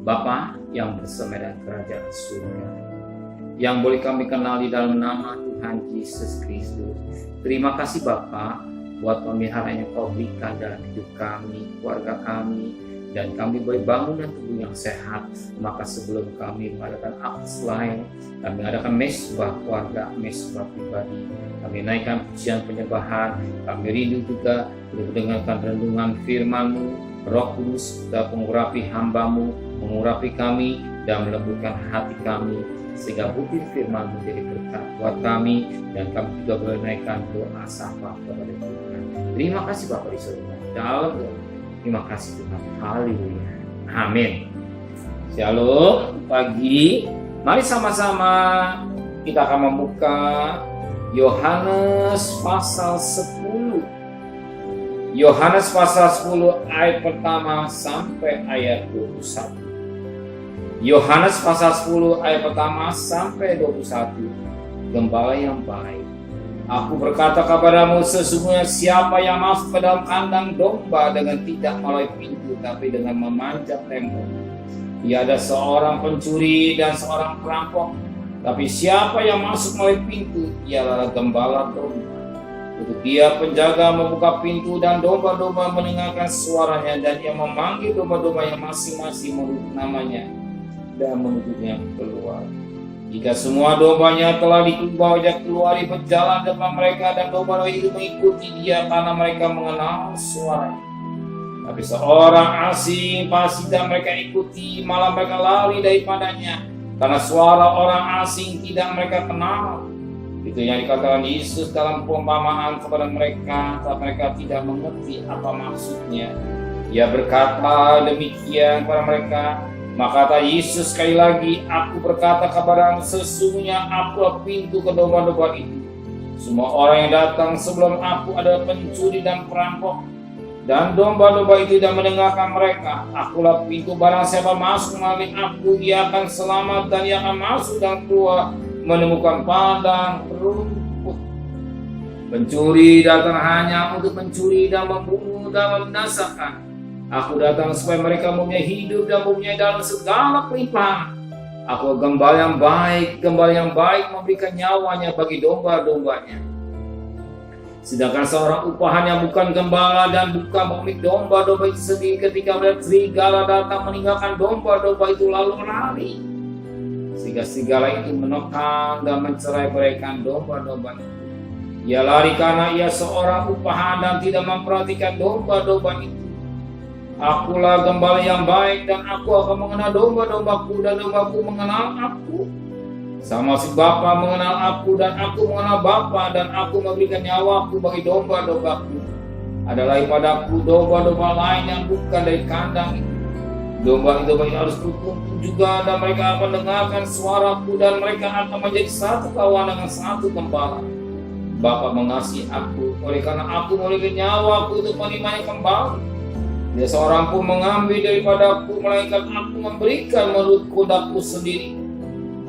Bapa yang bersemayam kerajaan surga, yang boleh kami kenal di dalam nama Tuhan Yesus Kristus. Terima kasih Bapa buat pemeliharaan yang Kau berikan dalam hidup kami, keluarga kami, dan kami boleh bangunan tubuh yang sehat. Maka sebelum kami mengadakan akad lain, kami mengadakan mesbah keluarga, mesbah pribadi, kami naikkan pujian penyembahan. Kami rindu juga mendengarkan renungan firman-Mu. Roh Kudus sudah mengurapi hamba-Mu, mengurapi kami dan melembutkan hati kami, sehingga butir firman menjadi berkat buat kami, dan kami juga boleh menaikkan doa sapa kepada Tuhan. Terima kasih Bapa di surga. Dalam doa, terima kasih Tuhan. Haleluya. Amin. Shalom. Pagi, mari sama-sama kita akan membuka Yohanes pasal 10. Yohanes pasal 10 ayat pertama sampai ayat 21. Yohanes pasal 10 ayat pertama sampai 21. Gembala yang baik. Aku berkata kepadamu, sesungguhnya siapa yang masuk ke dalam kandang domba dengan tidak melalui pintu, tapi dengan memanjat tembok, ia ada seorang pencuri dan seorang perampok. Tapi siapa yang masuk melalui pintu, ialah gembala domba. Untuk dia penjaga membuka pintu, dan domba-domba mendengarkan suaranya, dan ia memanggil domba-domba yang masing-masing menurut namanya dan menunjuknya keluar. Jika semua dombanya telah dibawanya keluar, berjalan depan mereka, dan domba itu mengikuti dia karena mereka mengenal suaranya. Tapi seorang asing pasti tidak mereka ikuti, malah mereka lari daripadanya, karena suara orang asing tidak mereka kenal. Itu yang dikatakan Yesus dalam perumpamaan kepada mereka, saat mereka tidak mengerti apa maksudnya. Ia berkata demikian kepada mereka. Maka kata Yesus sekali lagi, aku berkata kepadamu, sesungguhnya aku pintu ke domba-domba itu. Semua orang yang datang sebelum aku adalah pencuri dan perampok, dan domba-domba itu tidak mendengarkan mereka. Akulah pintu, barang siapa masuk melalui aku, ia akan selamat, dan ia akan masuk dan keluar menemukan padang rumput. Pencuri datang hanya untuk mencuri dan membunuh dan membinasakan. Aku datang supaya mereka mempunyai hidup dan mempunyai dalam segala kelimpahan. Aku gembala yang baik. Gembala yang baik memberikan nyawanya bagi domba-dombanya. Sedangkan seorang upahan yang bukan gembala dan bukan pemilik domba-domba itu sendiri, ketika melihat serigala datang, meninggalkan domba-domba itu lalu lari. Sehingga serigala itu menekan dan mencerai-beraikan domba-domba itu. Ia lari karena ia seorang upahan dan tidak memperhatikan domba-domba itu. Akulah gembala yang baik, dan aku akan mengenal domba-dombaku, dan dombaku mengenal aku. Sama si Bapa mengenal aku, dan aku mengenal Bapa, dan aku memberikan nyawaku bagi domba-dombaku. Ada lagi padaku domba-domba lain yang bukan dari kandang itu. Domba-domba itu harus kutuntun juga, dan mereka akan mendengarkan suaraku, dan mereka akan menjadi satu kawan dengan satu gembala. Bapa mengasihi aku, oleh karena aku memberikan nyawaku untuk menerimanya kembali. Tidak seorang pun mengambil daripadaku, melainkan aku memberikan menurut kodakku sendiri.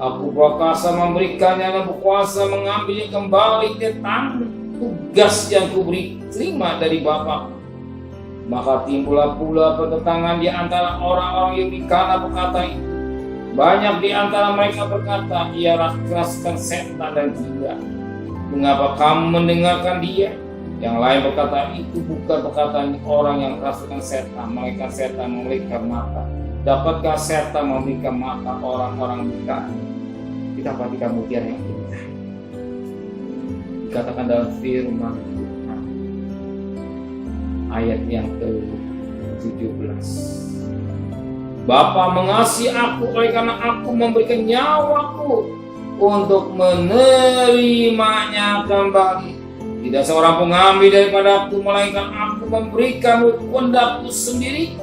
Aku berkuasa memberikannya dan berkuasa mengambilnya kembali ke tangan tugas yang kuberi terima dari Bapa. Maka timbullah pula pertentangan di antara orang-orang Yahudi karena perkata itu. Banyak di antara mereka berkata, ia keraskan setan dan gila. Mengapa kamu mendengarkan dia? Yang lain berkata, itu bukan perkataan orang yang kerasukan setan, melainkan setan memberikan mata. Dapatkah setan memberikan mata orang-orang buta? Kita perhatikan mutiara yang indah. Dikatakan dalam firman Tuhan, ayat yang ke-17. Bapa mengasihi aku oleh karena aku memberikan nyawaku untuk menerimanya kembali. Tidak seorang pun mengambil daripada aku, melainkan aku memberikan kehendakku sendiri.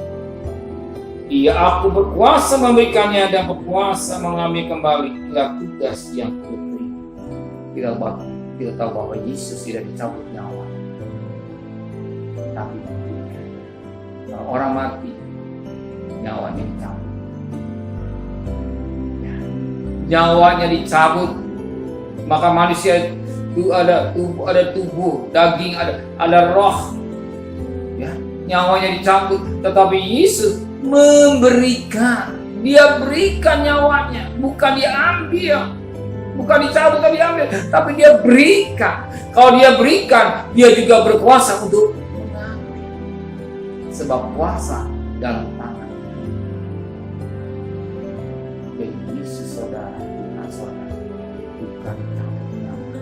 Aku berkuasa memberikannya dan berkuasa mengambil kembali. Itulah tugas yang kuberi. Kita tahu bahwa Yesus tidak dicabut nyawa, tapi diberikan. Kalau orang mati, nyawanya dicabut. Nyawanya dicabut, maka manusia itu ada tubuh, daging, ada roh, ya, nyawanya dicabut. Tetapi Yesus memberikan Dia berikan nyawanya, bukan dia ambil. Bukan dicabut, bukan diambil, tapi dia berikan. Kalau dia berikan, dia juga berkuasa untuk mengambil. Sebab kuasa dalam tangan. Jadi Yesus saudara, Tuhan saudara, bukan diambil nyawa,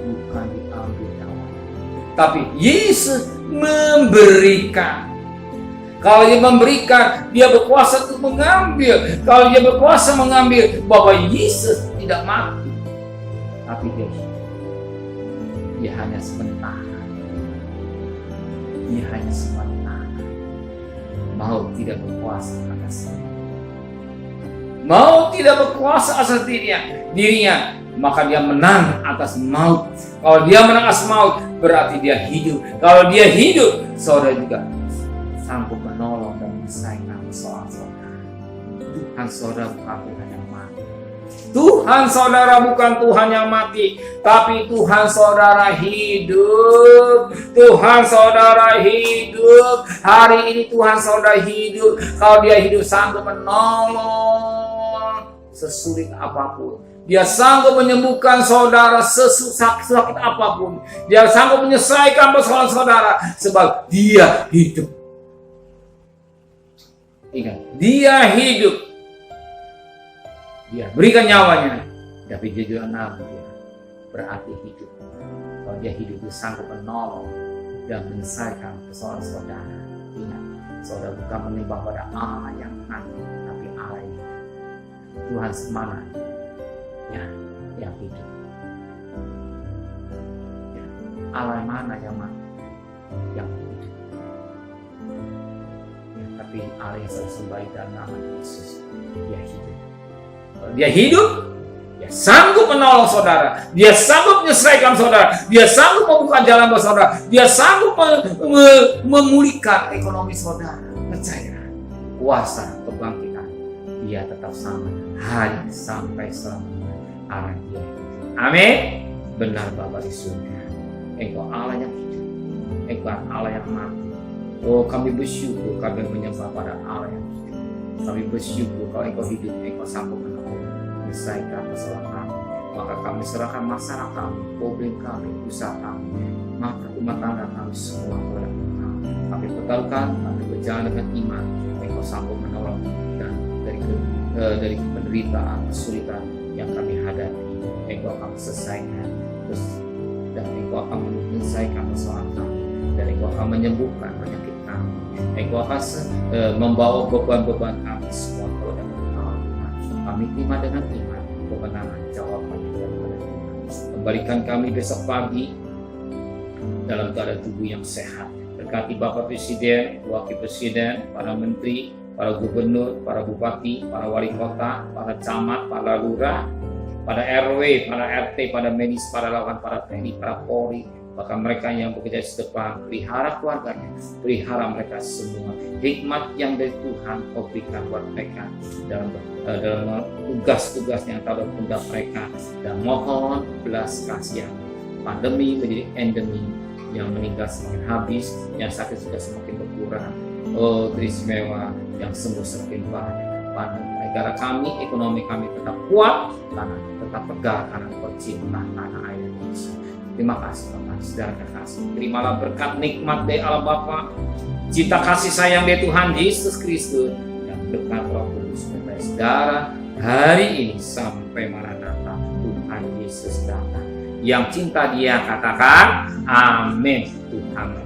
bukan diambil nyawa, tapi Yesus memberikan. Kalau dia memberikan, dia berkuasa untuk mengambil. Kalau dia berkuasa mengambil, bahwa Yesus tidak mati, tapi dia hanya sementara. Dia hanya sementara. Maut tidak berkuasa atasnya. Maut tidak berkuasa atas dirinya, maka dia menang atas maut. Kalau dia menang atas maut, berarti dia hidup. Kalau dia hidup, saudara juga sanggup menolong dan menyelesaikan persoalan saudara. Tuhan saudara bukan Tuhan yang mati. Tuhan saudara bukan Tuhan yang mati, tapi Tuhan saudara hidup. Tuhan saudara hidup. Hari ini Tuhan saudara hidup. Kalau dia hidup sanggup menolong sesulit apapun. Dia sanggup menyembuhkan saudara sakit apapun. Dia sanggup menyelesaikan persoalan saudara sebab dia hidup. Ingat, dia hidup. Dia berikan nyawanya, tapi dia juga nabi, berarti hidup. Kalau dia hidup, dia sanggup menolong dan menyelesaikan persoalan saudara. Ingat, saudara bukan menimbang pada Allah yang mati, tapi Allah yang hidup. Tuhan semana yang hidup. Ya, Allah mana yang mati? Yang hidup. Tapi Allah yang saya sembah dalam nama Yesus, dia hidup. Kalau dia hidup, dia sanggup menolong saudara, dia sanggup menyelesaikan saudara, dia sanggup membuka jalan buat saudara, dia sanggup memulihkan ekonomi saudara. Percaya, kuasa kebangkitan dia tetap sama hari sampai selamanya. Allah dia hidup. Amin. Benar Bapa di surga, Engkau Allah yang hidup, Engkau Allah yang mati. Oh, kami bersyukur, kami menyembah pada Allah yang hidup. Kami bersyukur kalau Engkau hidup, Engkau sanggup menyelesaikan persoalan kami. Maka kami serahkan masalah kami, problem kami, usaha kami, maka rumah tangga kami semua kepada Engkau. Kami pertaruhkan, kami berjalan dengan iman. Engkau sanggup menolong dan dari penderitaan, kesulitan yang kami hadapi, Engkau akan selesaikan dan Engkau akan menyelesaikan persoalan kami, dan Engkau akan menyembuhkan penyakit kami. Engkau akan membawa beban-beban kami semua kepada Engkau. Kami terima dengan iman kebenaran jawabannya daripada Tuhan. Kembalikan kami besok pagi dalam keadaan tubuh yang sehat. Berkati Bapak Presiden, Wakil Presiden, para Menteri, para Gubernur, para Bupati, para Wali Kota, para Camat, para Lurah, pada RW, para RT, pada medis, para lawan, para TNI, para Polri, bahkan mereka yang bekerja di depan, pelihara keluarganya, pelihara mereka semua. Hikmat yang dari Tuhan Kau berikan buat mereka dalam tugas-tugas yang tahu pundak mereka, dan mohon belas kasihan. Pandemi menjadi endemi, yang meninggal semakin habis, yang sakit juga semakin berkurang. Oh, teristimewa, yang sembuh semakin banyak. Negara kami, ekonomi kami tetap kuat, karena tetap tegak karena percintaan tanah air Indonesia. Terima kasih Bapak, saudara kekasih. Terimalah berkat nikmat dari Allah Bapa, cinta kasih sayang dari Tuhan Yesus Kristus, dan berkat Roh Kudus kepada saudara hari ini sampai Maranatha Tuhan Yesus datang. Yang cinta Dia katakan, Amin. Tuhan